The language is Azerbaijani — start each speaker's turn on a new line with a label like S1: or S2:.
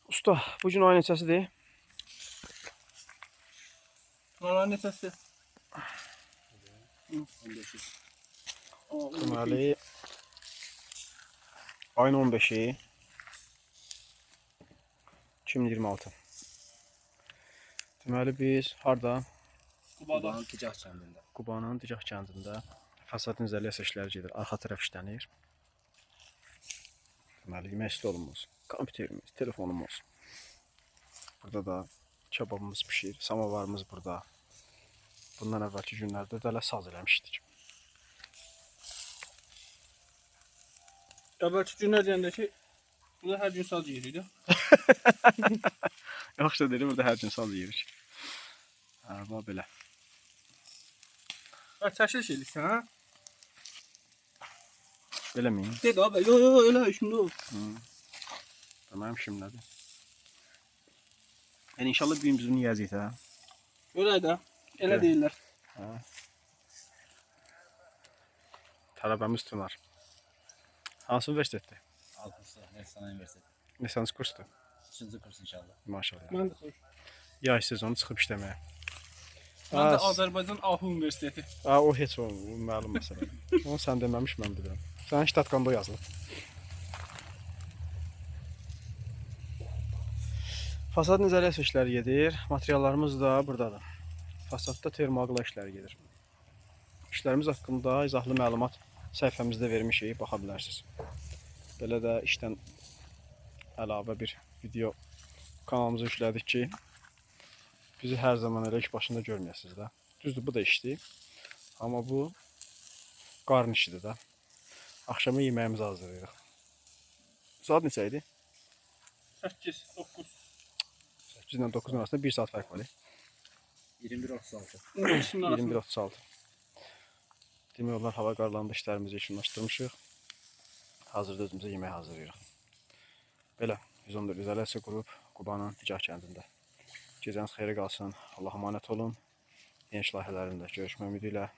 S1: Usta, bu gün ayın neçəsidir?
S2: Normal neçəsi? 15'i.
S1: Deməli, ayın 15-i 2026. Deməli, biz harda?
S2: Qubanın Ticah kəndində.
S1: Qubanın Dicah kəndində fasad izolasiya işləri gedir. Arxa tərəf işlənir. Deməli, yemək stolumuz, kompüterimiz, telefonumuz. Burada da kebabımız pişir, samavarımız burada. Bundan əvvəlki günlərdə də saz eləmişdik.
S2: Əvvəlki günlər deyəndə ki, burada hər gün saz yeyirik.
S1: Yaxşı deyir, burada hər gün saz yeyirik. Bax belə.
S2: Çəkiliş edirsən, hə?
S1: Belə mi?
S2: Dedi abi, yo, elə işimdə ol.
S1: Mənim işimlədir. Yəni inşallah bir gün biz bunu yeyəcəyik hə.
S2: Öyle də, elə deyirlər.
S1: Hə. Tələbəmiz Tunar. Hansı universitetdir?
S3: Altısı, Efsane Üniversitesi.
S1: Lisans kursdur.
S3: 3. kurs inşallah.
S1: Maşallah.
S2: Mən də xoş.
S1: Yay sezonu çıxıb işləməyə.
S2: Mən də Azərbaycan Ahu Universiteti.
S1: O heç o məlum məsələdir. Onu sən deməmiş mən bilirəm. Sənin ştatkanda yazılıb. Fasad izolasiya işləri gedir. Materiallarımız da buradadır. Fasadda termoaqla işləri gedir. İşlərimiz haqqında izahlı məlumat səhifəmizdə vermişik, baxa bilərsiniz. Belə də işdən əlavə bir video kanalımıza yüklədik ki, bizi hər zaman elə iş başında görməyəsiniz də. Düzdür, bu da işdir. Amma bu qarın işidir də. Axşama yeməyimizi hazırlayırıq. Saat neçə idi?
S2: 8, 9.
S1: 8 ilə 9 arasında 1 saat fərq var.
S3: 21.36.
S1: 21:36. Demək olar hava qarlanında işlərimizi yekunlaşdırmışıq. Hazırda özümüzə yemək hazırlayırıq. Belə 114 izolasiya qrup Qubanın Dicah kəndində. Gecəniz xeyirə qalsın. Allah'a emanet olun. Yeni layihələrində görüşmək ümidi ilə.